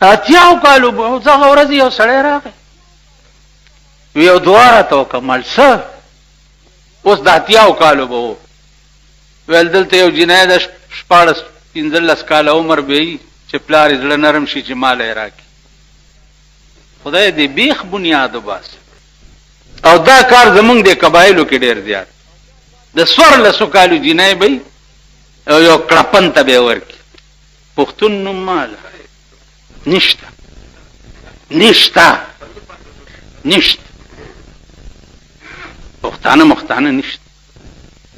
اتیاو کالو به دغه ورځ یو سړی راغی یو دعا راته وکړه مال څه اوس د اتیاو کالو به ویل دلته یو جنۍ ده 14-15 کاله عمر به وي چې پلار یې زړه نرم شي چې مال یې راکړي خدای دې بیخ بنیاد وباسي او دا کار زمونږ د قبایلو کې ډېر زیات د 14 کالو جنۍ به او یو کړپن ته به ورکړي پښتون نوم مال نشته پښتانه نشته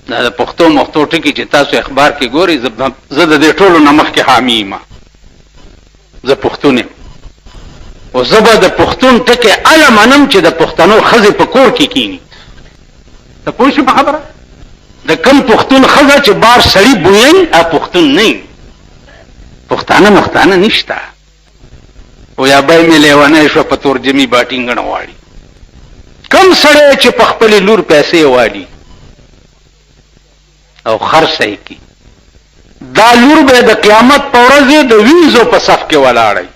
دا د پښتو ټکي چې تاسو اخبار کې ګورئ زه د دې ټولو نه مخکې حامي یم زه پښتون یم او زه به د پښتون ټکی هله منم چې د پښتنو ښځې په کور کې کیني ته پوه شو په خبره د کوم پښتون ښځه چې بار سړي بویي پښتون نه پښتانه نشته او یا به مې لیونی شوه په ترجمې باټینګڼه واړي کم سړی چې په خپلې لور پیسې واړي او خرڅ یې کړي دا لور به د قیامت په ورځ د وینځو په صف کې ولاړی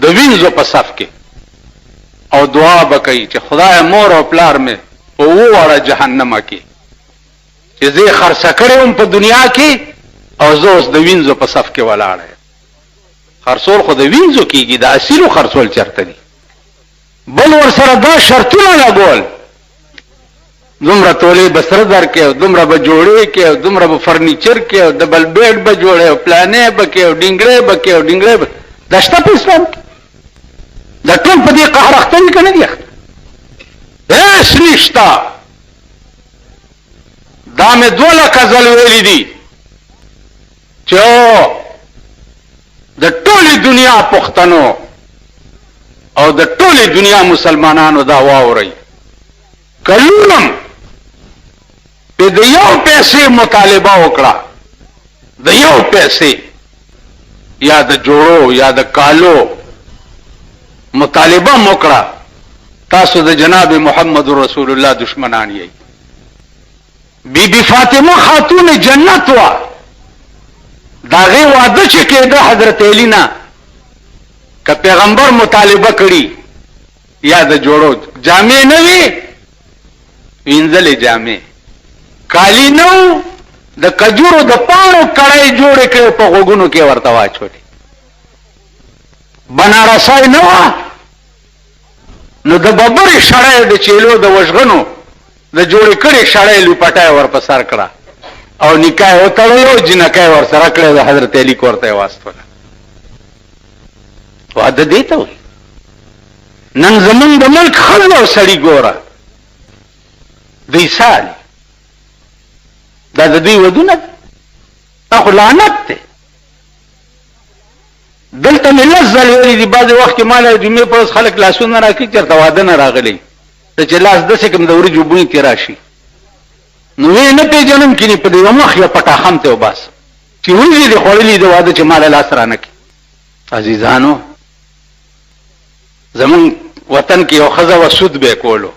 د وینځو په صف کې او دعا به کوي چې خدای مور او پلار مې په وواړه جهنمه کې چې زه خرڅه کړی وم په دنیا کې او زه اوس د وینځو په صف کې ولاړی خرڅول خو د وینځو کېږي د اصیلو خرڅول چرته دي بل ورسره دا شرطونه لګول دومره تولې به سره درکې او دومره به جوړې کې او دومره به فرنیچر کې او ډبل بیډ به جوړې او پلانې به کې او ډینګړې به دا شته په اسلام کې دا ټول په دې قهر اخته دي که نه دي اخته هېڅ نشته دا مې 2 لکه ځل ویلي دي چې د ټولې دنیا پښتنو او د ټولې دنیا مسلمانانو دا واورئ کلونم په د یو پیسې مطالبه وکړه د یو پیسې یا د جوړو یا د کالو مطالبه وکړه تاسو د جناب محمد رسول الله دشمنان یې بی بی فاطمه خاتون جنت وا داغه وعده چې کېده حضرت علی نه که پیغمبر مطالبه کړي یا د جوړو جامې نه وي وینځلې جامې کالی نو د کجورو د پاڼو کړای جوړې کړې په غوګونو کې ورته واچولې بنارسای نه وه نو د ببرې شړی د چیلو د وژغنو د جوړې کړې شړی لوپټی ور په سر کړه او نکاح یې وتړلو جنکۍ ور سره کړی د حضرت علي کور ته یې واستوله واده دې ته وایي نن زمونږ د ملک ښځه او سړي ګوره دوی سال دا د دوی ودونه دا خو لعنت دی دلته مې لس ځل ویلي دي بعضې وخت کې ما له جمعې په ورځ خلک لاسونه راکړي چېرته واده نه راغلی ته چې لاس داسې کوم د وریجو بوی کې راشي نو ویې نه پېژنم کینې په د یوه مخ یا پټاخم ته وباسم چې وریجې دې خوړلي د واده چې ما له لاس رانه کړي عزیزانو زمونږ وطن کې یو ښځه وه سود به یې کولو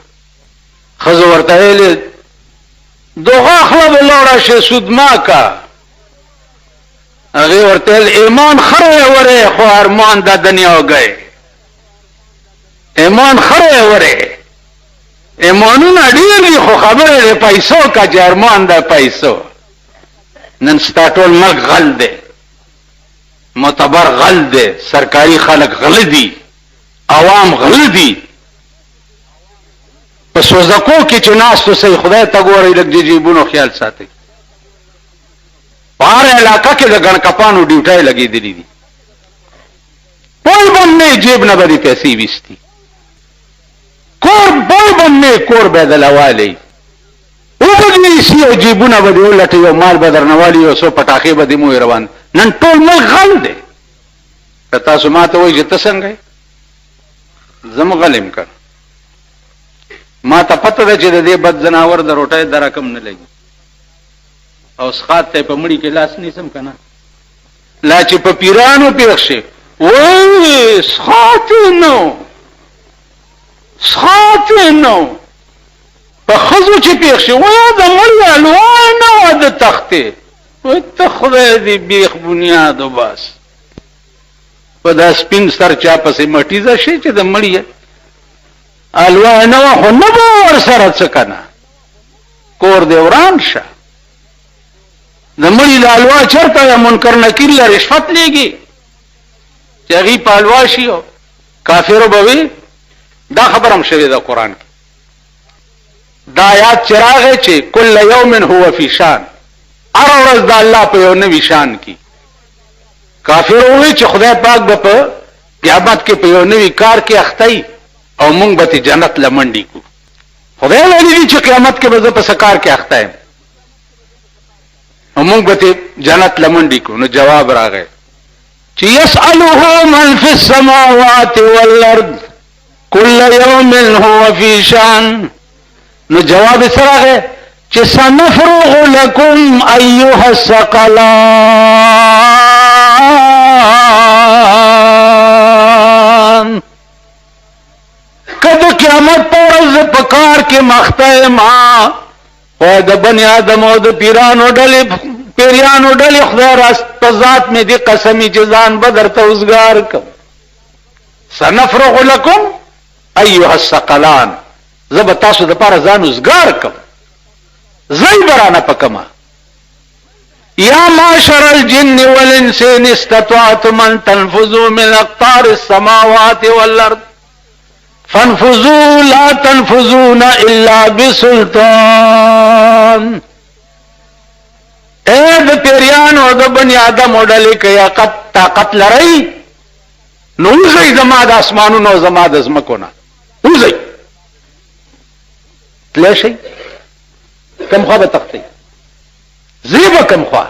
ښځو ورته ویلې دوغه خله به لاړه شي سود ما کا هغې ورته ویل ایمان خره وره خو ارمان د دنیا گئے ایمان خره وره ایمانونه ډېر دي خو خبره د پیسو کا چې ارمان د پیسو نن ستا ټول ملک غل دی معتبر غل دی سرکاري خلک غل دي عوام غل دي په سوزکو کې چې ناستو صحیح خدای ته ګورئ لږ د جیبونو خیال ساتئ په هر علاقه کې د ګڼکپانو ډیوټۍ لګېدلي دي پوی بم نه جیب نه به دې پیسې ویستي کور پوی بم نه کور به دله والی اوبه دې نیسي او جیبونه به دې ولټوي او مال به درنه والي یو څو پټاخې به دې موی روان نن ټول ملک غل دی که تاسو ما ته وایي چې ته څنګه یې زه م غل یم که ما ته پته ده چې د دې بد ځناور د روټۍ د رقم نه لګي او سخات ته په مړي کې لاس نیسم که نه لا چې په پیرانو پېښ شي وایي سخات نو په ښځو چې پېښ شي وایي د مړي الوای نه وه د تختې وایي ته خدای دې بیخ بنیاد وباس په دا سپین سر چا پسې مټیزه شي چې د مړی الوا نه خو نه به ورسره څه کنه کور دې وران شه د مړی د الوا چرته یا منکر نکیر له رشوت لېږي چې هغې په الوا شي او کافرو به وي دا خبر هم شوې ده قرآن کې دا آیات چې راغی چې کل یوم هو فی شان هره ورځ د الله په یو نوي شان کې کافر وایي چې خدای پاک به په قیامت کې په یو نوي کار کې اخته او موږ به جنت لمنډي کو خدای ویلي دي چې قیامت کې به زه په څه کار کې اخته یم او موږ به جنت لمنډي کو نو جواب راغی چې یسأله من فی السماوات والارض کل یوم هو فی شان نو جواب سره راغی چې سنفرغ لكم ایها الثقلان کله قیامت پر پکار کې مخته ما او د بنی آدم او د پیرانو ډلې پیریانو ډلې خدای راست ذات مې دي قسمی جزان بدر ته اوسګار کوم سنفرغ لكم ایها الثقلان زب تاسو د پاره ځان اوسګار کوم زئی برانه پکما یا معاشر الجن والانس ان استطعتم ان تنفذوا من اقطار السماوات والارض فانفذوا لا تنفذون الا بسلطان اے د پیریان او د بنی آدم وډلې کیا طاقت لري نو زئی زما د اسمانونو زما د زمکونه وزئی تلاشي کم خوا به تختی زیبا کم خوا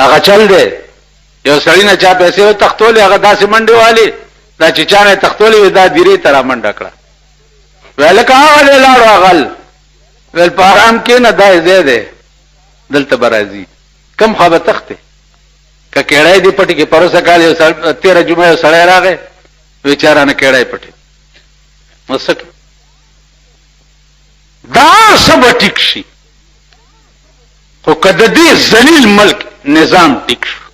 هغه چل دی یو سړی نه چا پیسې و تختولې هغه داسې منډې والی دا چې چا نه تختولې دا دیرې ته را منډه کړه ویل که هغه لاړو اغل ویل په آرام کې نه دا ځای دی دلته به راځي کم خوا به تختې که کیړی دی پټې کې پروسه کال یو 13 جمعه یو سړی راغی بیچاره نه کیړی پټې مسک دا سب ټیک شي خو کده دې ذلیل ملک نظام ټیک شو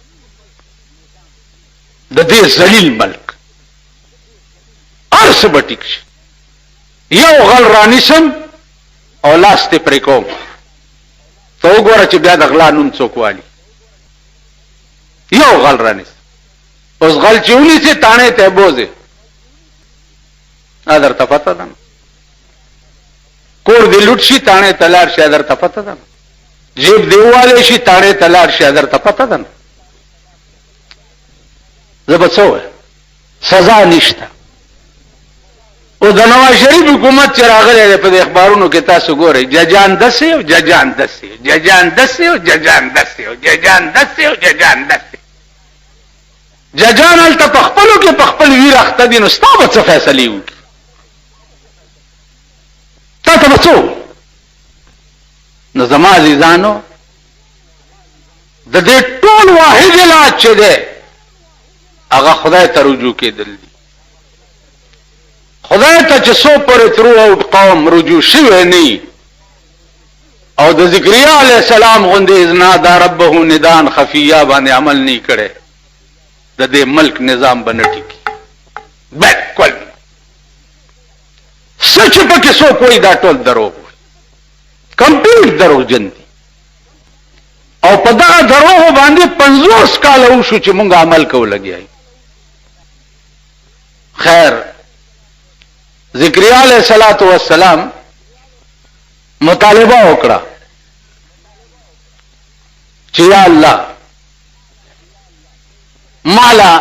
د دې ذلیل ملک هر سب ټیک شي یو غل رانیسم او لاس ته پرې کوم ته وګوره چې بیا د غلا نوم څوک والي یو غل رانیس اوس غل چې ونیسي تاڼې ته بوځي ادر ته پته ده کور دی لوټ شي تاڼې تلار شي درته پته ده جیب دیواله شي تاڼې تلار شي درته پته ده زبڅو سزا نشته او د نواز شریف حکومت چې راغلی په اخبارونو کې تاسو ګورئ ججان دسي او ججان دسي ججان دسي او ججان دسي او ججان دسي او ججان دسي ججان هلته په خپلو کې په خپل ویر اخته دي نو ستا به څه فیصلې وکړي تا ته بچو نو زما عزیزانو د دې ټول واحد علاج چې دی هغه خدای ته رجوع کېدل دي خدای ته چې څو پورې ترو او قوم رجوع شوی نه او د ذکریا علیه السلام غوندې اذنا دا ربه ندان خفیه باندې عمل نه کړي د دې ملک نظام به نه ټیکي بالکل سچ پکې سو کوئی دا ټول دروغ کمپلیټ دروغجن دي او په دغه دروغ باندې 50 کال وشو چې مونږ عمل کوو لګیای خیر ذکریا علیہ الصلوۃ والسلام مطالبه وکړه چې یا الله مالا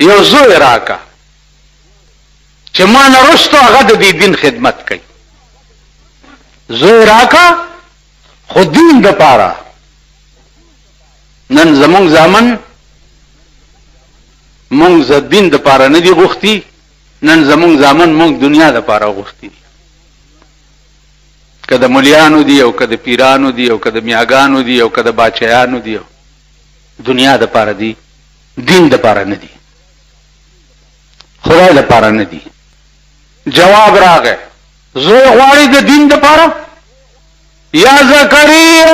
یو زوی راکا چې ما نه رستو هغه د دین خدمت کوي زوی راکا خو دین د پاره نن زمونږ ځامن مونږ ز دین د پاره نه دی غوښتي نن زمونږ ځامن مونږ دنیا د پاره غوښتي کده مليانو دی او کده پیرانو دی او کده میاګانو دی او کده باچایانو دی دنیا د پاره دی دین د پاره نه دی خدای د پاره نه دی جواب راغی زوی غواړي د دین د پاره یا زکریا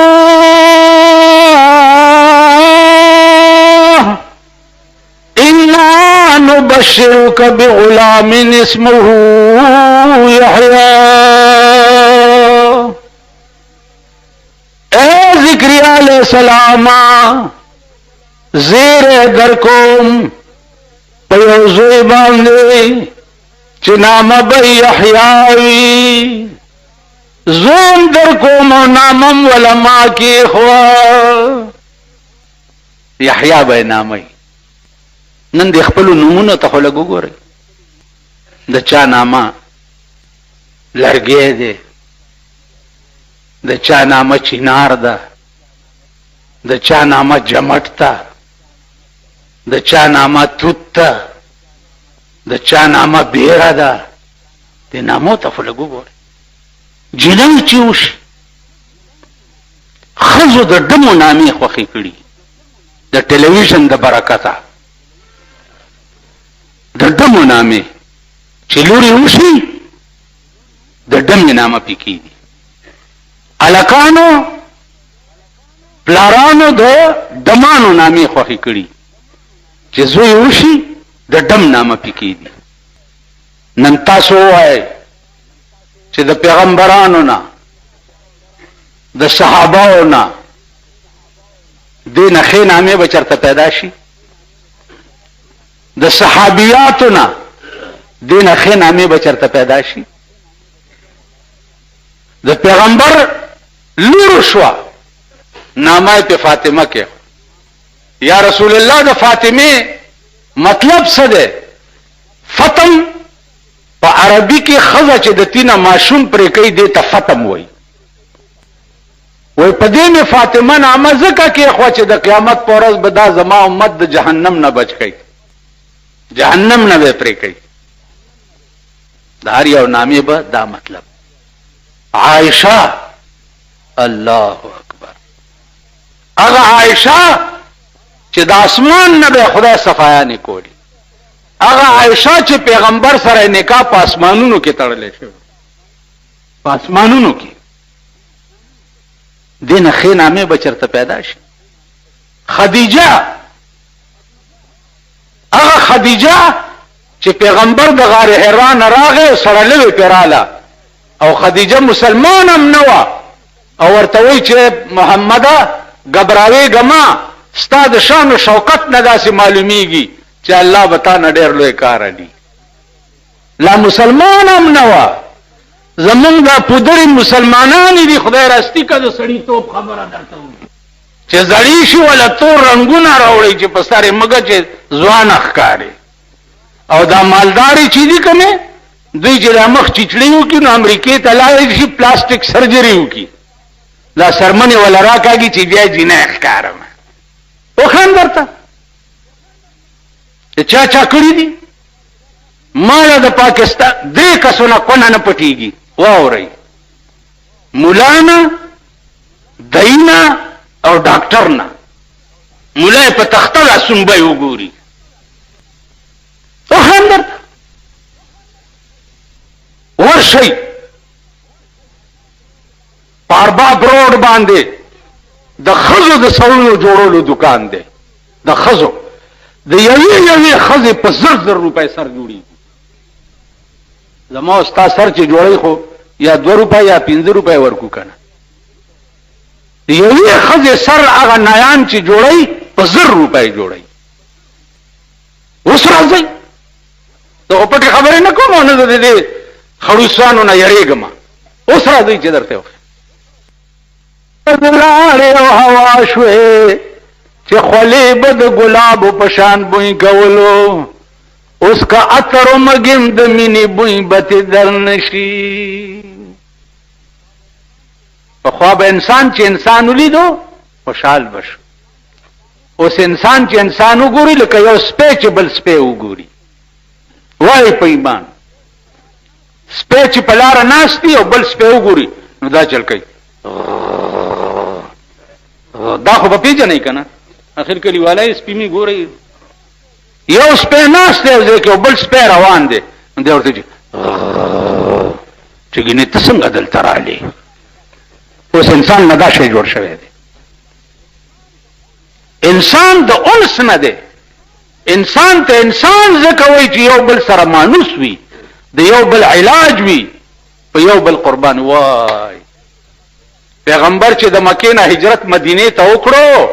ونبشرك بغلام اسمه يحيى. اے ذکریا علیہ السلام زیر در کوم پیوزوی باندے چنام بی یحیاوی زوم در کوم و نامم ولما کی خوا یحیا بی نامی. نن د خپلو نومونو ته خو لږ وګورئ. د چا نامه لرګی دی، د چا نامه چینار ده، د چا نامه جمټ ده، د چا نامه توت ده، د چا نامه بیره ده. د نامو ته خو لږ وګورئ. جنۍ چې وشي ښځو د ډمو نامې خوښې کړي د ټلویزیون د برکته. د ډمو نامې چې لوري وشي د ډمې نامه پې کېږي. هلکانو پلارانو د ډمانو نامې خوښې کړي چې زوی وشي د ډم نامه پې کېږي. نن تاسو ووایئ چې د پیغمبرانو نه د صحابهو نه دې نه ښې نامې به چېرته پیدا شي؟ د صحابیاتو نه دې نه ښې نامې به چېرته پیدا شي؟ د پیغمبر لور شوه نامه یې په فاطمه کې. یا رسول الله د فاطمې مطلب څه دی؟ فتم په عربي کې ښځه چې د تینه ماشوم پرې کوي دې ته فتم وایي. وای په دې مې فاطمه نامه ځکه کېښوه چې د قیامت په ورځ به دا زما امت د جهنم نه بچ کوي، جهنم نه به پرې کوي. د هر یو نامې به دا مطلب. عائشه، الله اکبر، هغه عائشه چې د اسمان نه به خدای صفایانې کولی، هغه عائشه چې پیغمبر سره نکاح په اسمانونو کې تړلی شوی، په اسمانونو کې. دینه ښې نامې به چېرته پیدا شي. خدیجه، هغه خدیجه چې پیغمبر د غار حرا نه راغی سره لوی پې راله او خدیجه مسلمان هم نه وه او ورته وایي چې محمده ګبراوېږه ما، ستا د شان و شوکت نه داسې معلومیږي چې الله به تا نه ډېر لوی کار اړي. لا مسلمان هم نه وه. زمونږ دا پودرې مسلمانانې دي، خدای راستي که د سړي توب خبره درته وکړي چې زړی شي ولا تور رنګونه راوړي چې په سر یې مږه چې ځوانه ښکاري. او دا مالدارې چې دي که نه دوی چې دا مخ چیچړې وکړي نو امریکې ته لاړی شي پلاسټک سرجري وکړي، دا سرمنې ولا راکاږي چې بیا جینۍ ښکارم. وښایم درته چې چا چا کړي دي. ماله د پاکستان 3 کسونه کونه نه پټېږي. واورئ، مولانا، داینا او ډاکټر نه. مولا یې په تخته دا سنبی وګوري. وښایم درته، ورشئ په ارباب روډ باندې د ښځو د سرونو جوړولو دکان دی. د ښځو د یوې ښځې په 1000 روپۍ سر جوړېږي. زما ستا سر چې جوړی خو یا 2 روپۍ یا 5 روپۍ ورکو کنه. د یوې ښځې سر هغه نایان چې جوړی په 1000 روپۍ جوړی. اوس راځئ، دغه پټې خبرې نه کوم او نه د دې خړوسانو نه یریږم. اوس راځئ چې درته وښیم. لاړې او هوا شوې چې خولې به د ګلابو په شان بوی کولو، اوس که عطر و مګم د مینې بوی به تې در نشي. پخوا به انسان چې انسان ولیدو خوشحال به شو. اوس انسان چې انسان وګوري لکه یو سپی چې بل سپی وګوري. وایي په ایمان، سپی چې په لاره ناست وي او بل سپی وګوري نو دا چل کوي. دا خو به پېژنئ که نه، اخر کلیوالی سپي مې ګورئ، یو سپی ناست دی یو ځای کې او بل سپی روان دی، نو دی ورته چې ګینې ته څنګه دلته رالې. اوس انسان نه دا شی جوړ شوی دی. انسان د انس نه دی، انسان ته انسان ځکه وایي چې یو بل سره مانوس وي، د یو بل علاج وي، په یو بل قربان وای. پیغمبر چې د مکې نه هجرت مدینې ته وکړو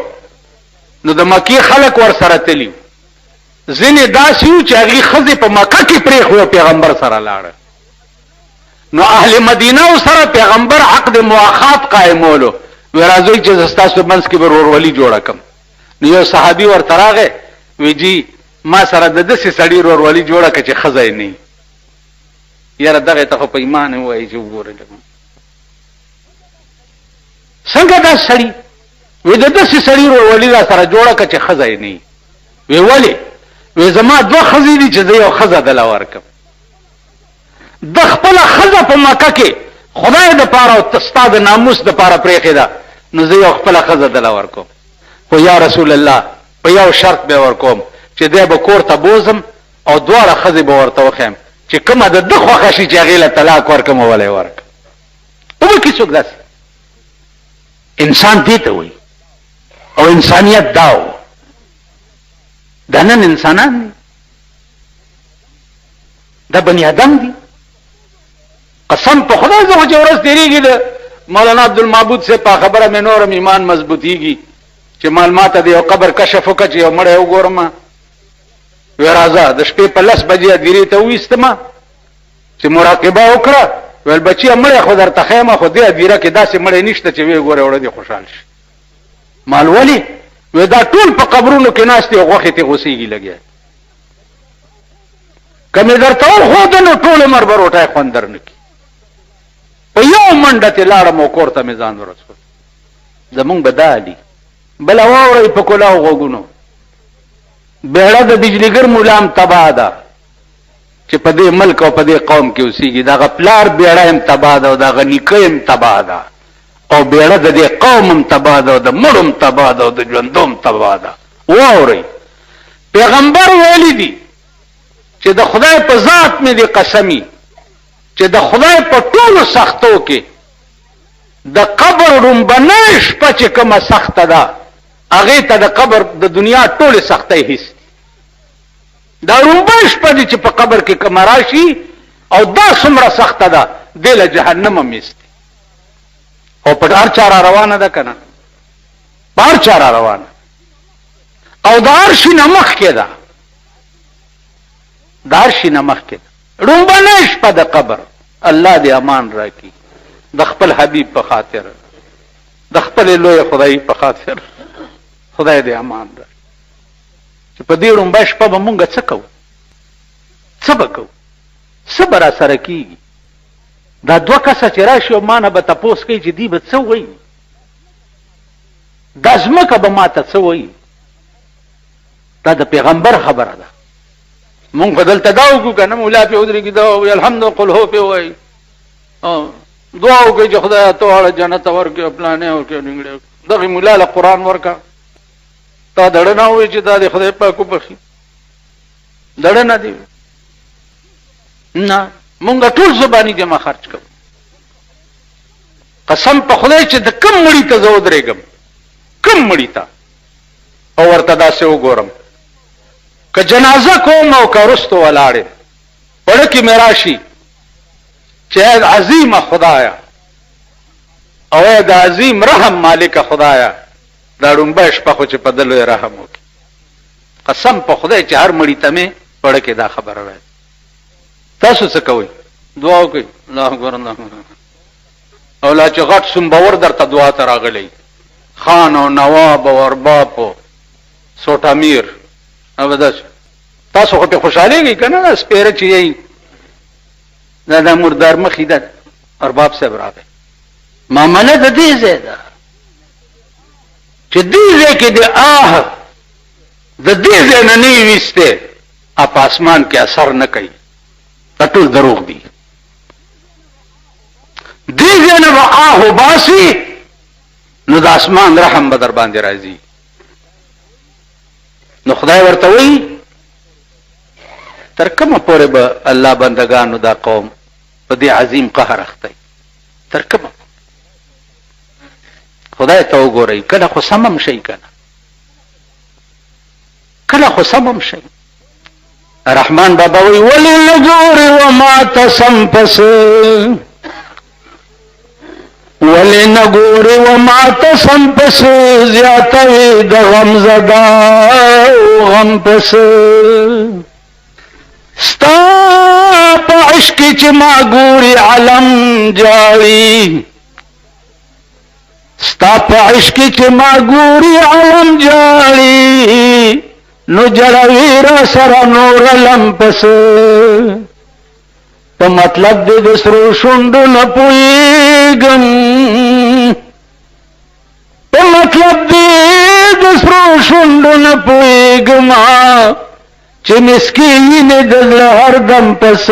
نو د مکې خلک ور سره تلي، ځینې داسې وو چې هغې ښځې په مکه کې پرېښوه پیغمبر سره لاړه. نو اهل مدینه سره پیغمبر عقد مواخات قائمولو، وی راځئ چې زه ستاسو منځ کې به ورورولي جوړه کړم. نو یو صحابي ورته راغی وی جی ما سره د داسې سړي ورورولي جوړه کړه چې ښځه یې نه. یاره دغه ته خو په ایمان ووایي چې وګوره څنګه دا سړي، وی د داسې سړي ورورولي را سره جوړه کړه چې ښځه یې نه. وی ولې؟ وی زما دوه ښځې دي چې زه یو ښځه دله ورکړم. د خپله ښځه په مکه کې خدای د پاره او ستا د ناموس د پاره پرېښې ده، نو زه یو خپله ښځه دله ورکوم. خو یا رسول الله په یو شرط به ورکوم چې دی به کور ته بوزم او دواړه ښځې به ورته وښیم چې کومه د ده خوښه شي چې هغې له طلاق ورکړم او ولی ورکړم. وبکې څوک داسې انسان دې ته وایي او انسانیت دا و. دا نن انسانان دي، دا بني آدم دي. قسم په خدای زه خو چې ورځ تېرېږي د مولانا عبدالمعبود صاحب په خبره مې نورم ایمان مضبوطېږي چې ما ته د یو قبر کشف وکړه چې یو مړی وګورم. وی راځه د شپې په 10 بجې هدیرې ته وویستمه چې مراقبه وکړه. ویل بچیه مړی خو درته ښیمه، خو دې هدیره کې داسې مړی نشته چې ویې ګورې وړه دې خوشحال شي. مال ولې؟ وی دا ټول په قبرونو کې ناست دي او غوښې ته غوسېږي لګیا. که مې درته وښوده نو ټول عمر به روټۍ خوند در نه کړي. په یو منډه تې لاړم او کور ته مې ځان ورسول. زمونږ به دا علي بله واورئ په کلاو غوږونو، بیړه د بجلیګر ملام تباه ده چې په دې ملک او په دې قوم کې اوسېږي. د هغه پلار بیړه هم تباه ده او د هغه نیکه هم تباه ده او بیړه د دې قوم هم تباه ده او د مړو هم تباه ده او د ژوندو هم تباه ده. واورئ پیغمبر ویلي دي چې د خدای په ذات مې دې قسمي چې د خدای په ټولو سختو کې د قبر رنبنۍ شپه چې کومه سخته ده هغې ته د قبر د دنیا ټولې سختۍ هېڅ دي. دا رنبۍ شپه دي چې په قبر کې کومه راشي او دا څومره سخته ده دې له جهنم هم هېڅ دي. او په هر چا را روانه ده که نه؟ په هر چا را روانه او د هر شي نه مخکې ده، د هر شي نه مخکې ده. رنبنۍ شپه د قبر. الله دې امان راکړي د خپل حبیب په خاطر، د خپل لوی خدای په خاطر. خدای دې امان راکړي چې په دې رنبۍ شپه به مونږ څه کوو، څه به کوو، څه به را سره کېږي. دا دوه کسه چې راشي او ما نه به تپوس کوي چې دی به څه وایي، دا ځمکه به ما ته څه وایي. دا د پیغمبر خبره ده. مونږ خو دلته دا وکړو که نه ملا پې ودرېږي دا وایي الحمد قل هو پې وایي دعا وکړئ چې خدایه ته واړه جنت ورکړې پلانې ورکړې ډنګړې. دغې ملا له قرآن ورکړه تا دړه نه وایي چې دا د خدای پاک وبخي، دړه نه دی نه. مونږ ټول زباني جمع خرچ کوو. قسم په خدای چې د کم مړي ته زه ودرېږم، کم مړي ته او ورته داسې وګورم که جنازه کوم او که رستو ولاړې وړه کې مې راشي چې ای عظیمه خدایه او ای د عظیم رحم مالکه خدایه دا ړومبی شپه خو چې په ده لوی رحم وکړي. قسم په خدای چې هر مړي ته مې وړه کې دا خبره وایي. تاسو څه کوئ؟ دعا وکړئ الله اکبر الله اکبر. او لا چې غټ سومبور درته دعا ته راغلی خان او نواب او ارباب او سوټ امیر او داسې تاسو خو پې خوشحالېږئ که نه؟ دا سپېره چې یئ دا مردار مخې ده. ارباب صاحب راغی مامنه د دې ځای ده چې دې ځای کې د د دې ځای نه نه یې ویستې په اسمان کې اثر نه کوي. دا ټول دروغ دي. دې ځای نه به وباسي نو د اسمان رحم به در باندې راځي. نو خدای ورته وایي تر کومه پورې به الله بندگانو دا قوم په دې عظیم قهر اختی؟ تر کومه؟ خدای ته وګورئ کله خو سمم شئ که نه؟ کله خو سمم شي. رحمان بابا وی ولی نګوري و ما تسم پس، ولی نګوري و ما تسم پس، زیاتوي د غم زدا غم پس. ستا په عشق چې ما ګوري علم جاړي، ستا په عشق چې ما ګوري علم جاړي، نو جړوي را سره نور لمپس. په مطلب دې د سرو شونډو نه پوهېږم، په مطلب دې د سرو شونډو نه پوهېږم، چې مسکین د زړه هردم پس.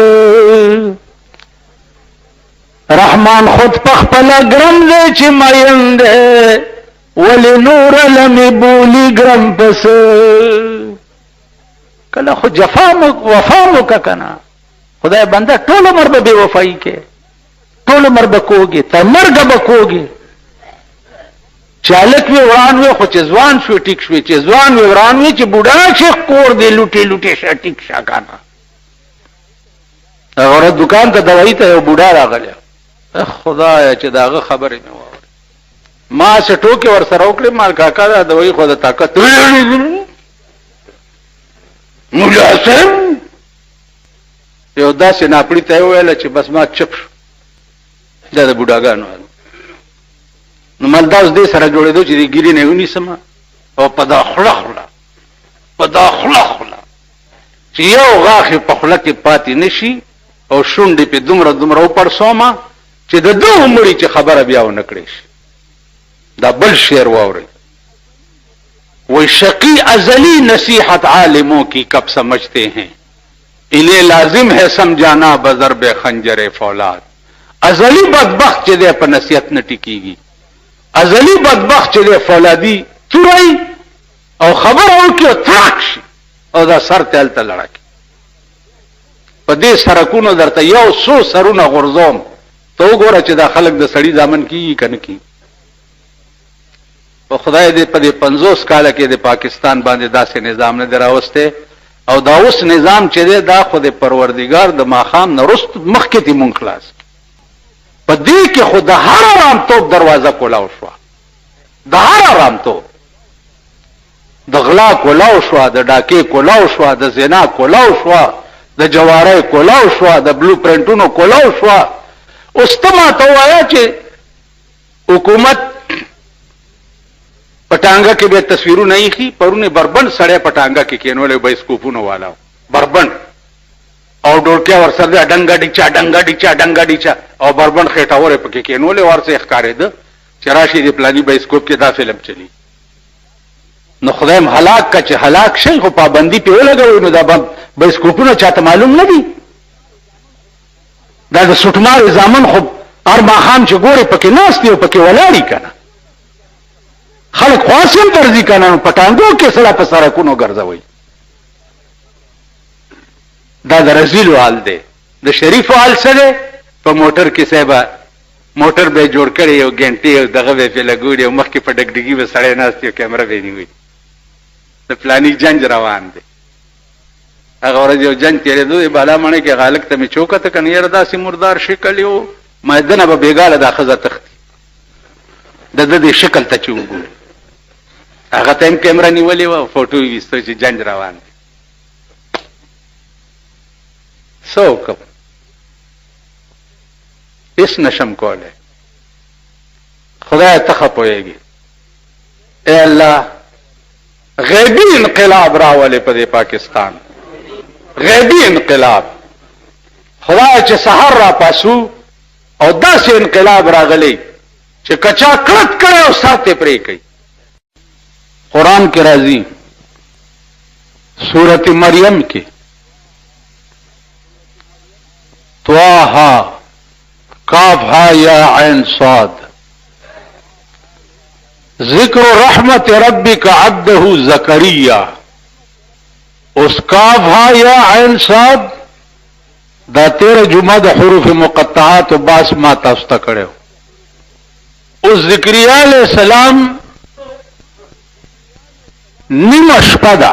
رحمان خود پخپله ګرم دی چې مین دی، ولی نور لمی بولی ګرم پس. کله خو جفا وفا مو که کنه، خدای بنده ټول عمر به بې وفایي کې، ټول عمر به کوږي، تر مرګه به کوږي. چې هلک وي وران وي، خو چې ځوان شوي ټیک شوي، چې ځوان وي وران وي، چې بوډا شي کور دی لوټې لوټې شه ټیک شه کنه. هغه ورځ دکان ته دوایي ته یو بوډا راغلی، خدایه چې د هغه خبرې مې واورې، ما څه ټوکې ورسره وکړې، ما کاکا دا دوایي خو د طاقت مولا حسن یو داسې ناپړي ته یې وویله چې بس ما چپ شو. دا د بوډاګانو نو مال دا اوس دې سره جوړېدو چې د ګیرې نه یې ونیسم او په دا خوله خوله، په دا خوله خوله چې یو غاښ یې په خوله کې پاتې نه شي او شونډې پې دومره دومره وپړسومه چې د ده مړي چې خبره بیا ونه کړې شي. دا بل شعر واورئ، وہ شقی ازلی نصیحت عالموں کی کب سمجھتے ہیں، انہیں لازم ہے سمجھانا بضرب خنجر فولاد. ازلی بدبخت چې دی په نصیحت نه ټیکېږي، ازلی بدبخت چې دی فولادي چورایي او خبره وکړي او تراک شي او دا سر ته هلته لړکي. په دې سرکونو درته یو څو سرونه غورځوم، ته وګوره چې دا خلک د سړي زامن کېږي که نه کېږي. په خدای دې په دې 50 کاله کې د پاکستان باندې داسې نظام نه دی راوستی، او دا اوس نظام چې دی دا خو د پروردګار د ماښام نه وروسته مخکې دې مونږ خلاص. په دې کې خو د هر ارامتوب دروازه کولاو شوه، د هر ارامتوب، د غلا کولاو شوه، د ډاکې کولاو شوه، د زنا کولاو شوه، د جوارۍ کولاو شوه، د بلو پرنټونو کولاو شوه. اوس ته ماته ووایه چې حکومت پټانګه کې به تصویرونه ایښي، پرونه بربند سړی پټانګه کې کېنولی بایسکوپونه والا بربند او ډوړکیا ورسره ډنګه ډیچا ډنګه ډیچا ډنګه ډیچا او بربند خېټاورې پکې کېنولی، ورڅه ښکارېده چې راشي د پلاني بایسکوپ کې دا فلم چلی. نو خدای م هلاک که چې هلاک شي، خو پابندي پې ولګوئ نو دا بایسکوپونه چاته معلوم نه دي. دا د سوټمار زامن خو هر ماښام چې ګورې پکې ناست دي او پکې ولاړي که نه، خلک خواص هم درځي که نه، نو پټانګو کې سړه په سرکونو ګرځوئ. دا د رزیلو حال دی. د شریفو حال څه دی؟ په موټر کې صاحبه موټر به جوړ کړی، یو ګنټې او دغه به پې لګولي او مخکې په ډګډګي به سړی ناست دی او کیمره به یې نیولي، د فلاني جنج روان دی. هغه ورځ یو جنج تېرېدو دی بالا مڼې کې، غالک ته مې چوکته که نه یاره داسې مردار شکل یې و، ما دنه به بېګاله دا ښځه تښتي د ده دې شکل ته چې وګوري. هغه ته هم کیمره نیولې وه او فوټو یې ویستو چې جنج روان دی. څه وکړم؟ هېڅ نشم کولی. خدایه ته ښه پوهېږي. ای الله غیبي انقلاب راولې په دې پاکستان، غیبي انقلاب. خدایه چې سحر را پاسو او داسې انقلاب راغلی چې کچا کلت کړی او سر ته پرې کوي. قرآن کې راځي سورت مریم کې طه کافها یا عین صاد ذکر رحمت ربک عبده زکریا. اس کافها یا عین صاد دا 13 جمعه د حروف مقطعات و باس ما تاسو ته کړو. اوس زکریا علیہ السلام نیمه شپه ده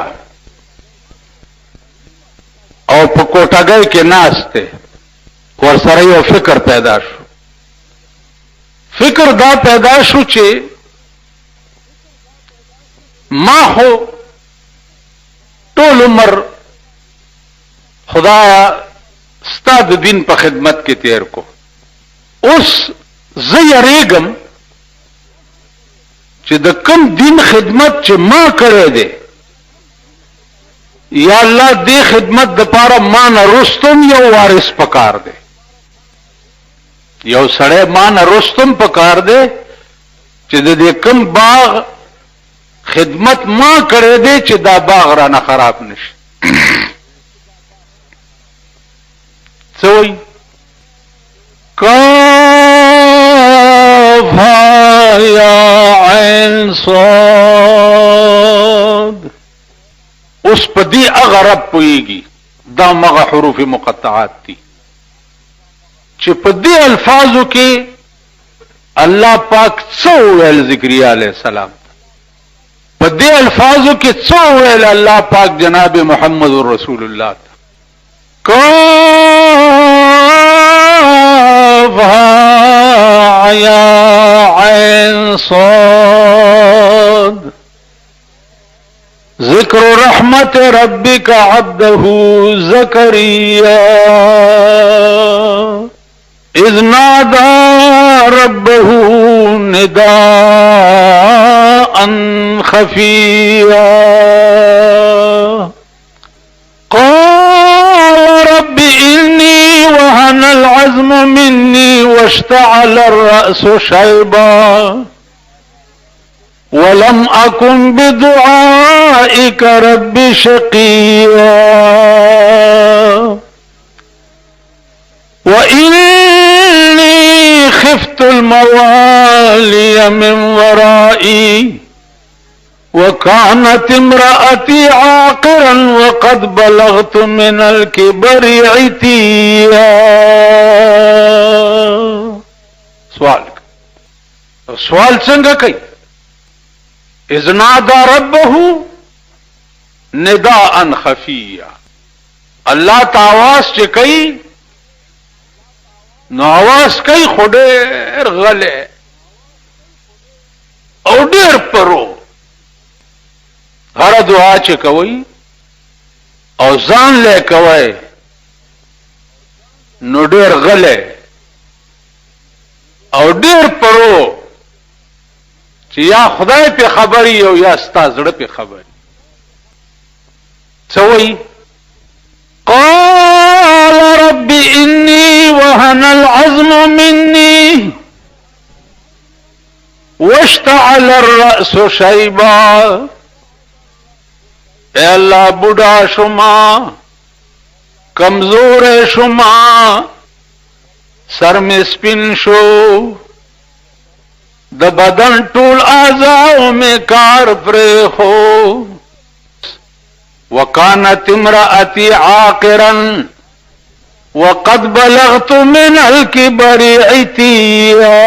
او په کوټګۍ کې ناشته ورسره یو فکر پیدا شو. فکر دا پیدا شو چې ما هو ټول عمر خدایا ستا د دین په خدمت کې تیر کو، اوس زه یریږم چې د کوم دین خدمت چې ما کړی دی یا الله دې خدمت د پاره ما نه رستم یو وارث پکار دی، یو سړی ما نه رستم پکار دی چې د دې کوم باغ خدمت ما کړی دی چې دا باغ را نه خراب نشي. څه وایي؟ کاف یا عین صاد. اوس په دې هغه رب پوهیږي، دا مغه حروف مقطعات دي چې په دې الفاظو کې الله پاک څو ویل ذکریا علیہ السلام، په دې الفاظو کې څو ویل الله پاک جناب محمد رسول الله. کاف یا عین صاد. ذکر رحمت ربک عبده زکریا اذ نادى ربه نداء خفيا قال رب إني وهن العزم مني واشتعل الرأس شيبا ولم أكن بدعائك رب شقيا وإني خفت الموالي من ورائي وكانت امرأتي عاقرا وقد بلغت من الكبر عتيا. سوال څنګه کوي؟ اذ نادى ربه نداء خفيا. الله تعالی چې کوي نو आवाज کوي خو ډېر غلې او ډېر پرو. هر دعا چې کوي او ځان له کوي نو ډېر غلې او ډېر پرو چې یا خدای په خبري او یا ستا زړه په خبري. څه وایي؟ قال رب إني وهن العزم مني واشتعل الرأس شيبا. اے اللہ بوڑھا شما، کمزور شما، سر میں سپن شو، د بدن ټول اعضاء میں کار پرے ہو. وكانت امرأتي عاقرا وقد بلغت من الكبر عتيا.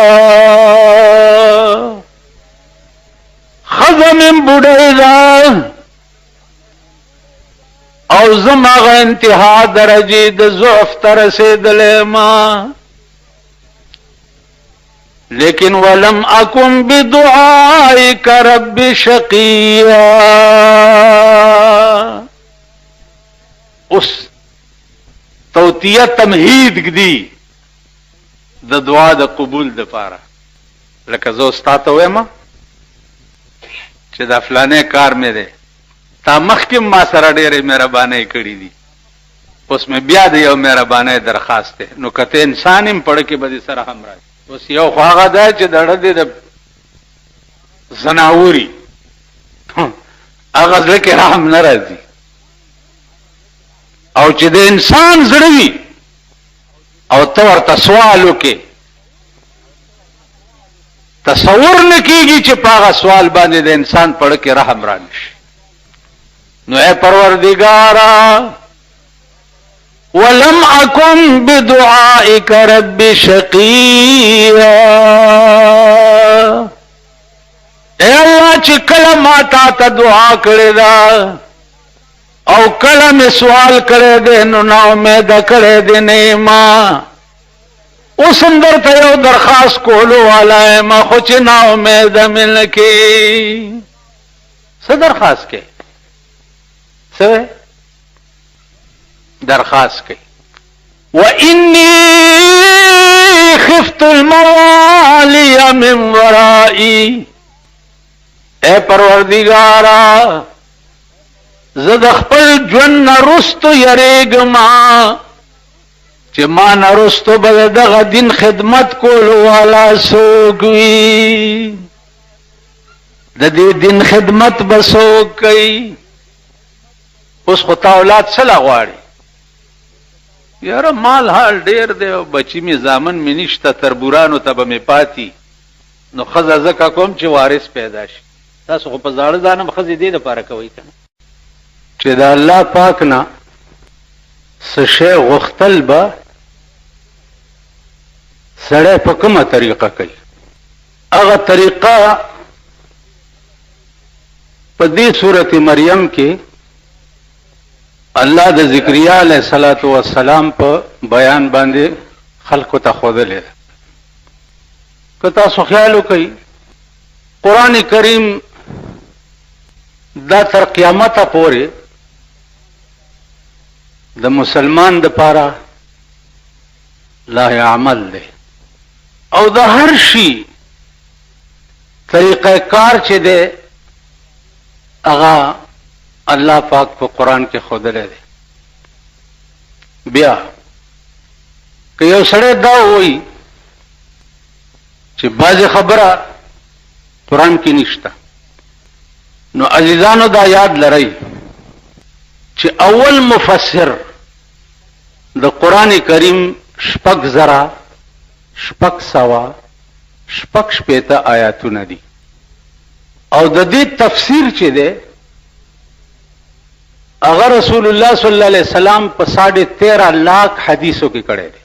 خزم بډایدا او زمغه انتها درجه د ضعف تر رسیدلې ما، لیکن ولم اكن بدعائك رب شقيا. اس توتیه تمهید دی د دعا د قبول د پاره. لکه زه استاد وایم چې دا فلانه کار مې ده، تا مخکې ما سره ډېرې مهرباني کړې دي، اوس مې بیا د یو مهرباني درخواست ده. نو کته انسان هم پړ کې به سره هم راځي. اوس یو خو هغه ده چې دړه دې د زناوري هغه ځکه رحم نه راځي، او چې د انسان زړه وي او ته ورته سوال وکې تصور نه کېږي چې په هغه سوال باندې د انسان پړ کې رحم رانشي. نو اے پروردگارا ولم اكن بدعائك رب شقيا. اے الله چې کله ما تا ته دعا کړې ده او او کله می سوال کړی دی نو نا امیده کړی دی نه ما اوس هم درته یو درخواست کولو والا یم خو چې نا امیده مې نه کې څه درخواست کوي څه درخواست کوي وإني خفت الموالي من ورائي اے پروردگارا زد خپل ژوند نه رستو یریږم چې ما نه رستو به دغه دین خدمت کولو والا څوک وي د دې دین خدمت به څوک کوي اوس خو تا اولاد څه لا غواړي یاره مال حال ډیر دی او بچی می زامن می نشته تربورانو ته به می پاتی نو خزه زکه کوم چې وارث پیدا شي تاسو خو په ځاړه ځانم خزه دې لپاره کوي کنه چې دا الله پاک نه څه شی غختل به سړی په کومه طریقه کوي هغه طریقه په دې سورته مریم کې الله د ذکریا علیه الصلاۃ والسلام په بیان باندې خلقو ته خوذلې که تاسو خیال وکړئ قران کریم دا تر قیامت پورې د مسلمان د پاره لا عمل دی او د هر شي طریقه کار چې دی هغه الله پاک په قران کې خودلې دی بیا که یو سړی دا وایي چې بعضې خبره قران کې نشته نو عزیزانو دا یاد لرئ چې اول مفسر د قران کریم 6,000 6,100 آیاتونه دي او د دې تفسیر چې دی اگر رسول الله صلی الله علیه وسلم په 13.5 لاکھ حدیثو کې کړی دی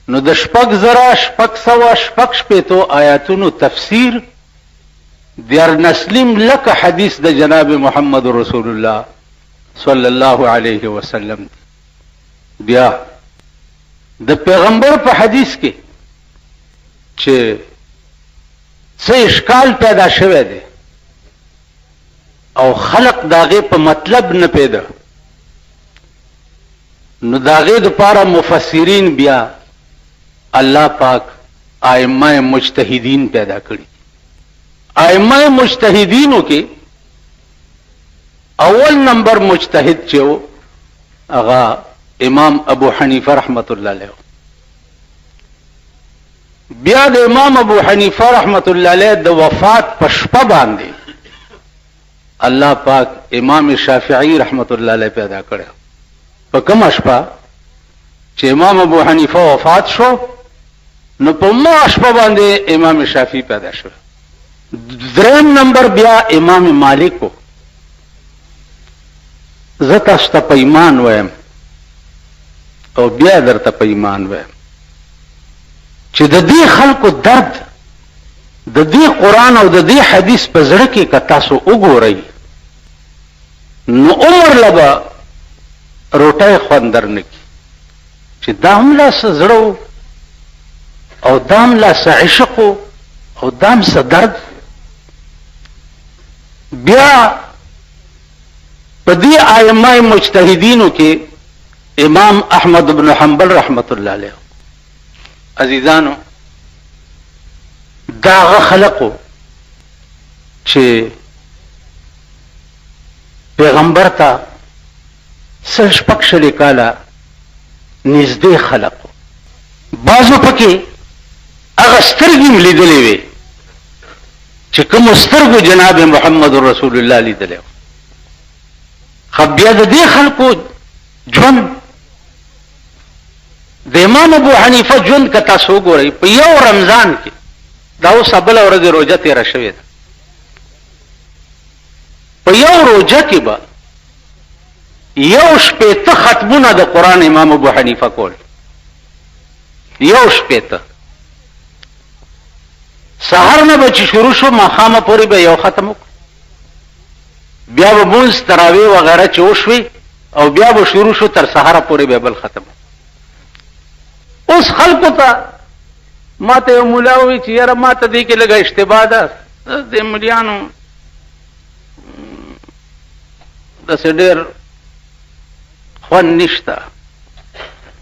نو د 6,100 آیاتونو تفسیر دیار نسلیم لک حدیث د جناب محمد رسول الله صلی الله علیه وسلم بیا د پیغمبر په حدیث کې چې څه اشکال پیدا شوه دی او خلق داغه په مطلب نه پیدا نو داغه د پاره مفسرین بیا الله پاک ائمه مجتهدین پیدا کړي ائمه مجتهدینو کې اول نمبر مجتهد چې و هغه امام ابو حنیفه رحمت الله علیه بیا د امام ابو حنیفه رحمت الله علیه د وفات په شپه باندې الله پاک امام شافعی رحمت الله علیه پیدا کړو په کوم شپه چې امام ابو حنیفه وفات شو نو په ما شپه باندې امام شافعی پیدا شو دریم نمبر بیا امام مالک کو زتا شته په ایمان وایم او بیا درته په ایمان وایم چې د دې خلکو درد د دې قران او د دې حدیث په زړه کې که تاسو وګورئ نو عمر لبا روټه خوندر نکی چې دام لا زړه او دام لا عشق او دام س درد بیا په دې ائمه مجتهدینو کې امام احمد بن حنبل رحمت الله علیه عزیزانو دا خلقو چې پیغمبر ته سرش پکشلی کالا نزدې خلقو بازو پکې هغه سترګې لیدلې وي چې کوم سترګو جناب محمد رسول الله لیدلې خو بیا د دې خلقو ژوند د امام ابو حنیفه ژوند که تاسو وګورئ په یو رمضان کې دا اوس بله ورځ روژه تېره شوې ده په یو روژه کې به 1 ختمونه د قرآن امام ابو حنیفه کول 1 سحر نه به چې شروع شو ماښامه پورې به یو ختم وکړو بیا به مونځ تراویح وغیره چې وشوي او بیا به شروع شو تر سهاره پورې به بل ختم. اوس خلکو ته ما ته یو ملا ووایي چې یاره ما ته دې کې لږه اشتباه ده، د ملیانو داسې ډېر خوند نشته.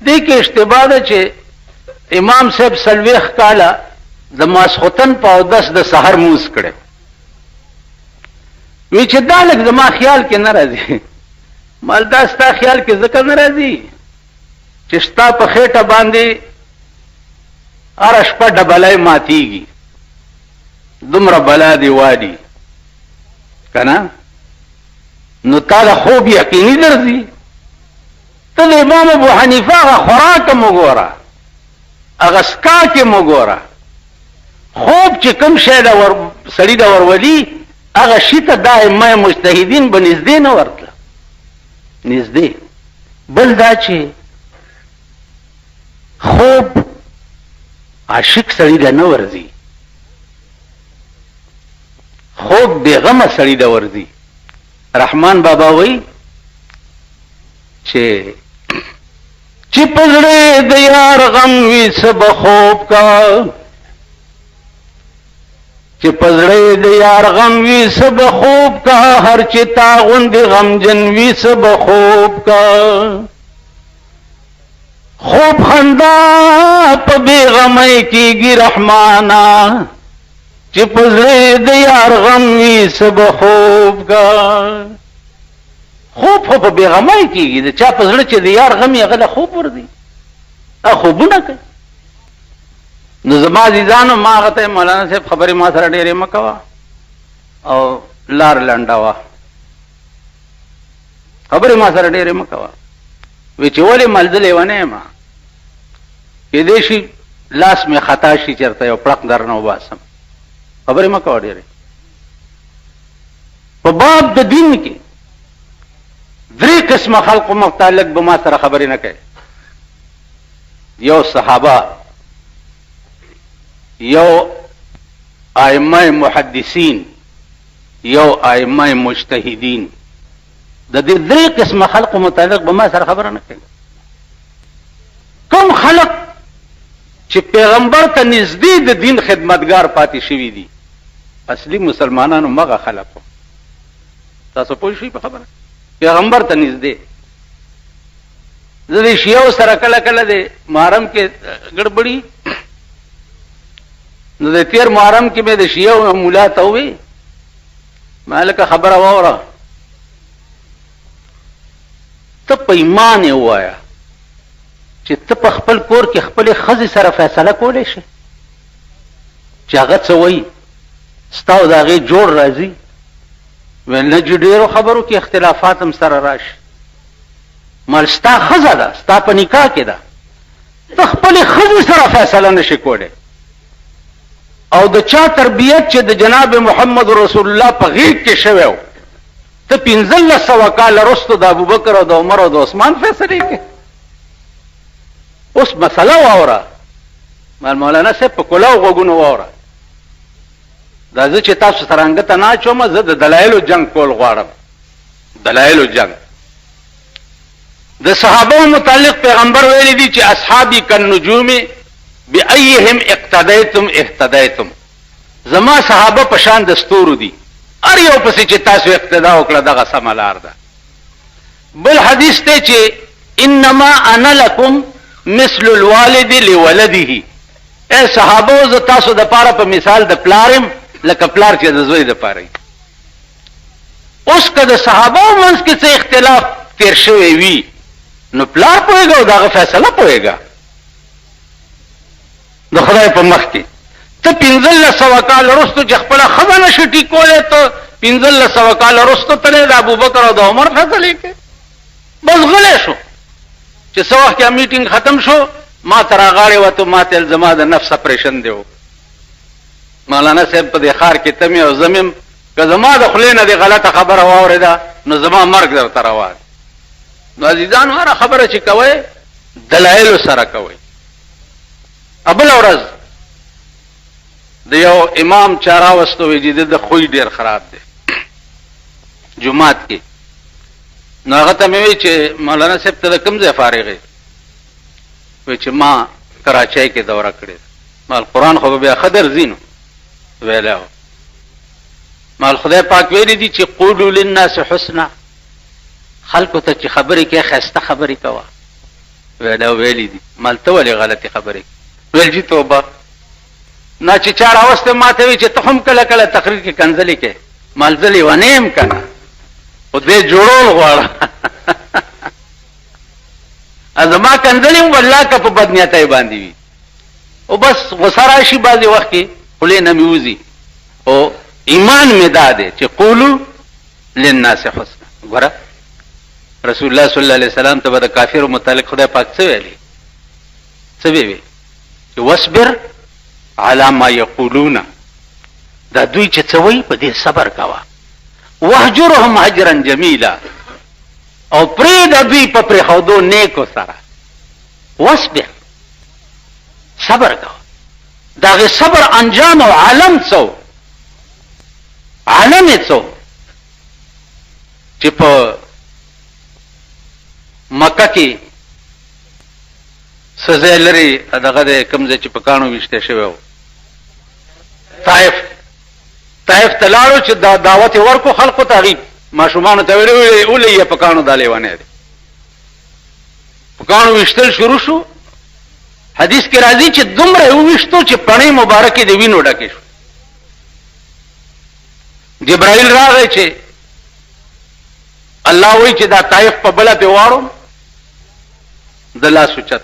دې کې اشتباه ده چې امام صاحب 40 کاله د ماسخوتن په اودس د سحر مونځ کړی. وی چې دا لږ زما خیال کې نه راځي. مال دا ستا خیال کې ځکه نه راځي چې ستا په خېټه باندې هره شپه ډبلی ماتېږي، دومره بلا دې واډي که نه، نو تا د خوب یقیني درځي. ته د امام ابو حنیفه هغه خوراک هم وګوره، هغه څکاک هم وګوره. خوب چې کوم شی سړي له ورولي هغه شي ته دا ائمه مجتهدین به نږدې نه ورتله، نږدې. بل دا چې خوب عاشق سړي له نه ورځي، خوب بېغمه سړي له ورځي. رحمان بابا وایي چې په زړه د یار غم وي څه به خوب کا، چې په زړه د یار غم وي څه به خوب کا، هر چې تا غوندې غمجن وي څه به خوب کا. خوب خندا په بېغمۍ کېږي رحمانا، چې په زړه د یار غم وي څه به خوب کا. خوب خو په بېغمۍ کېږي، د چا په زړه چې د یار غم یې هغه له خوب ورځي، هغه خوبونه کوي. نو زما عزیزانو ما هغه ته مولانا صاحب خبرې ما سره ډېرې مه کوه او لار لنډوه، خبرې ما سره ډېرې مه کوه. وی چې ولې ملځه لیونی یم، کېدای شي لاس مې خطا شي چېرته یو پړق در نه وباسم، خبرې مه کوه ډېرې. په باب د دین کې 3 قسمه خلقو متعلق به ما سره خبرې نه کوي. یو صحابه، یو ائمه محدثین، یو ائمه مجتهدین. د دې 3 قسمه خلقو متعلق به ما سره خبره نه کوي. کوم خلق چې پیغمبر ته نږدې د دین خدمتګار پاتې شوي دي، اصلي مسلمانانو مغه خلقو. تاسو پوه شئ په خبره؟ پیغمبر ته نږدې. زه د شیعو سره کله کله د محرم کې ګډبړي، نو د تیر محرم کې مې د شیعو مولا ته ووی ما لکه خبره واوره، ته په ایمان یې ووایه چې ته په خپل کور کې خپلې ښځې سره فیصله کولی شي چې هغه څه وایي ستا او د هغې جوړ راځي. ویل نه چې ډېرو خبرو کې اختلافات هم سره راشي. مال ستا ښځه ده، ستا په نکاح کې ده، ته خپلې ښځې سره فیصله نشي کولی. او د چا تربیت چې د جناب محمد رسول الله په غیږ کې شوی و، ته 1500 کاله وروسته د ابوبکر او د عمر او د عثمان فیصلې کې. اوس مسله واوره، مولانا صاحب په کلاو غوږونو واوره. دا زه چې تاسو سره انګته نه اچوم، زه د دلایلو جنګ کول غواړم. دلایلو جنګ. د صحابو متعلق پیغمبر ویلی دي چې اصحابي کالنجوم بأيهم اقتدیتم اهتدیتم. زما صحابه په شان د ستورو دي، هر یو پسې چې تاسو اقتدا وکړه دغه سمه لار ده. بل حدیث ته چې انما انا لکم مثل الوالد لولده. اے صحابه زه تاسو د پاره په مثال د پلارم لکه پلار چې د زوی د پاره. اوس که د صحابه منځ کې څه اختلاف تیر شوی وي نو پلار پوهېږه او دغه فیصله پوهېږه د خدای په مخ کې. ته 1500 کال وروسته چې خپله ښځه نشي ټیکولی، ته 1500 کال وروسته ته د ابوبکر او د عمر فیصلې کوې. بس غلی شو چې څه وخت کې میټینګ ختم شو، ما ته راغاړې وته، ما ته زما د نفس اپریشن دی و. مولانا صاحب په دې ښار کې ته مې او زه مې که زما د خولې نه دې غلطه خبره واورېده نو زما مرګ درته روا دی. نو عزیزانو هره خبره چې کوئ دلایلو سره کوئ. بله ورځ د یو امام چا راوستو وی چې د خوی ډېر خراب دی، جمعات کې. نو هغه ته مې وی چې مولانا صاحب ته کوم ځای فارغ وي چې ما کراچۍ کې دوره کړې مال قرآن خو بیا خدر زینو ویلا مال خدای پاک ویلي دي چې قولوا للناس حسنا خلکو ته چې خبرې کې خسته خبرې کوه ویلا ویلي دي مال ته ولې غلطي خبرې ویل جی توبه نه چې چار اوسته ماته وی چې ته هم کله کله تقریر کې کنځلې کې مال ځلې ونیم کنه او دې جوړول غواړه ازما کنځلې والله که په بدنیتای باندې وي او بس غصه راشي بعضې وخت کې خولې نه مې وځي او ایمان مې دا دی چې قولو للناس حسنا. ګوره رسول الله صلی الله علیه وسلم ته به د کافرو متعلق خدای پاک څه ویلي څه وی چې واصبر علی ما یقولون دا دوی چې څه وایي په دې صبر کوه واهجرهم هجرا جمیلا او پرېږده دوی په پرېښودو نیکو سره واصبر صبر کوه د هغې صبر انجام او عالم څه عالم یې څه چې په مکه کې څه ځای لري دغه د کوم ځای چې په کاڼو ویشته شوی و طایف ته لاړو چې دا دعوت یې ورکو خلقو ته هغې ماشومانو ته ویلې ولې یې په کاڼو دا لیونی دی په کاڼو ویشتل شروع شو حدیث کې راځي چې دومره یې وویشتو چې پڼې مبارکې د وینو ډکې شو جبرائیل راغی چې الله وایي چې دا طایف په بله پې واړو د لاس اوچت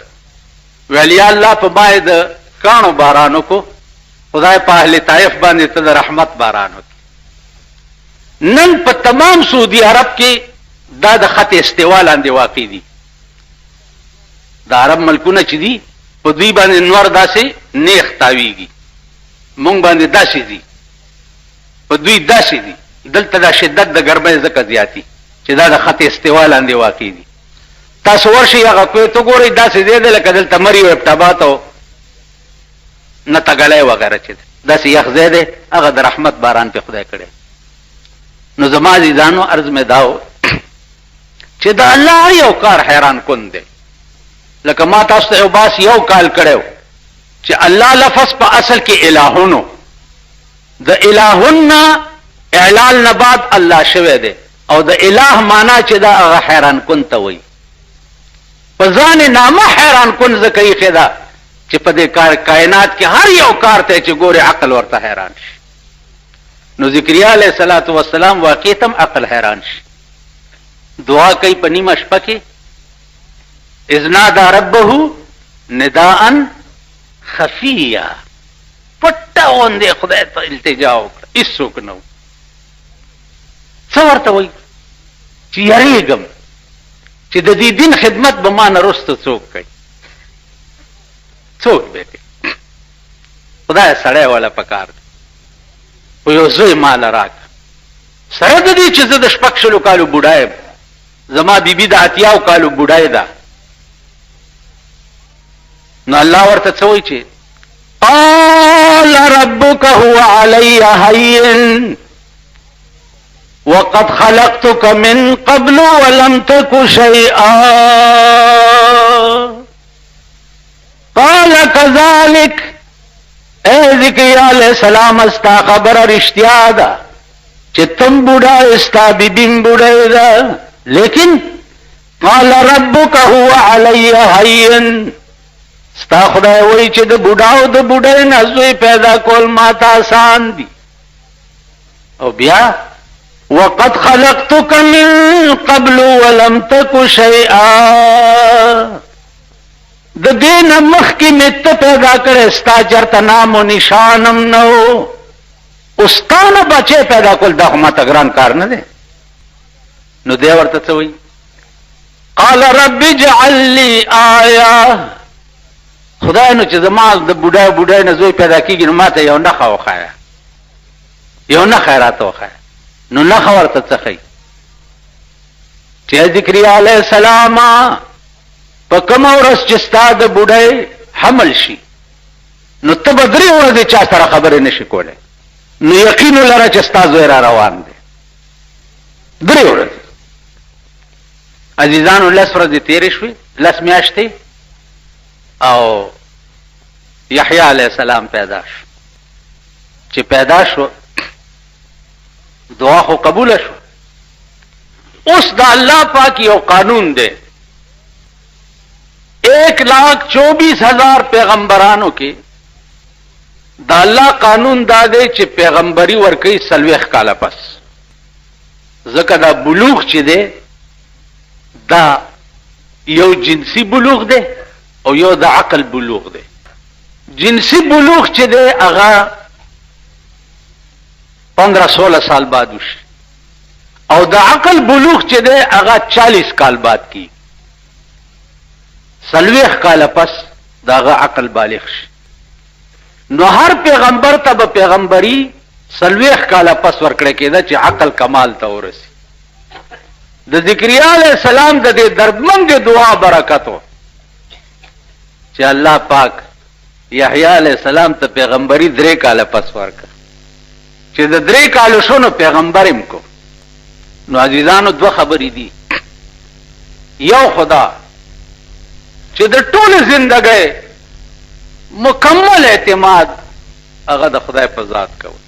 ویل یا الله په ما یې د کاڼو باران وکړو خدای په اهل طایف باندې ته د رحمت باران وکړي. نن په تمام سعودي عرب کې دا د خط استوا لاندې واقع دي د عرب ملکونه چې دي په دوی باندې نور داسې نیخ تاویږي مونږ باندې داسې دي په دوی داسې دي دلته دا شدت د ګرمۍ ځکه زیاتي چې دا د خط استوا لاندې واقع دي. تاسو ورشئ هغه کوی ته ګورئ داسې دی دی لکه دلته مري او ابټابات او نه تګلی وغیره چې داسې یخ ځای دی هغه د رحمت باران پې خدای کړی. نو زما عزیزانو عرض مې دا و چې د الله یو کار حیران کن دی لکه ما تاسو ته یو باس یو کال کړی چې الله لفظ په اصل کې الهونو د الهون اعلال نه بعد الله شوی دی او د اله معنا چې دا هغه حیران کن ته وایي په ځان نامه حیران کن ځکه ایښې ده چې په دې کائنات کې هر یو کار ته چې ګورې عقل ورته حیران شي. نو ذکریا علیه الصلاة والسلام واقعیت هم عقل حیران شي دعا کوي په نیمه شپه کې اذ نادى ربه نداء خفیا پټه غوندې خدای ته التجا وکړه هېڅوک نه و څه ورته وایي چې یریږم چې د دې دین خدمت به ما نه وروسته څوک کوي څوک به کوي خدای سړی والا پکار دی خو یو زوی ماله راکړه سره د دې چې زه د شپږ شلو کالو بوډا یم زما بیبي د اتیاو کالو بوډای ده نو الله ورته څه وایي چې قال ربك هو علي هين وقد خلقتك من قبل ولم تك شيئا قال كذلك اے ذکریا علیہ السلام استا خبر رشتیا دا چې تم بوډا استا بیبیم بوډای دا لیکن قال ربك هو علي هين ستا خدای وایي چې د بوډاو د بوډۍ نه زوی پیدا کول ما ته آسان دي او بیا وقد خلقتك من قبل ولم تك شيئا د دې نه مخکې مې ته پیدا کړې ستا چېرته نام و نشانم نه و اوس تا نه بچی پیدا کول دا خو ماته ګران کار نه دی نو دی ورته څه وایي قال رب اجعل لي آیه خدای نو چې زما د بوډای نه زوی پیدا کېږي نو ما ته یو نښه وښایه یو نښه یې راته وښایه نو نښه ورته څه ښیي چې ذکریا علیه السلام په کومه ورځ چې ستا د بوډۍ حمل شي نو ته به 3 ورځې چا سره خبرې نشي کولی نو یقین ولره چې ستا زوی را روان دی 3 ورځې. عزیزانو 10 ورځې تیرې شوې، 10 میاشتې، او یحیی علیہ السلام پیدا شو. چې پیدا شو دعا خو قبول شو. اوس د الله پاک یو قانون دی، 1,24,000 پیغمبرانو کې د الله قانون دا دی چې پیغمبري ورکوي 40 کاله پس. ځکه دا بلوغ چې دی دا یو جنسی بلوغ دی او یو د عقل بلوغ دی. جنسی بلوغ چې دی هغه 15-16 سال بعد وشي، او د عقل بلوغ چې دی هغه 40 کال بعد کی. 40 کال پس داغه عقل بالغ شي. نو هر پیغمبر ته به پیغمبري 40 کال پس ورکړه کېده چې عقل کمال ته ورسي. د ذکریا علیہ السلام د دې دردمند دعا برکتو چې الله پاک یحیی علیہ السلام ته پیغمبري 3 کال پس ورکړه. چې د 3 کال شونو پیغمبریم کو. نو عزیزانو 2 خبرې دي. یو خدا چې د ټول زندګۍ مکمل اعتماد هغه د خدای په ذات کوي.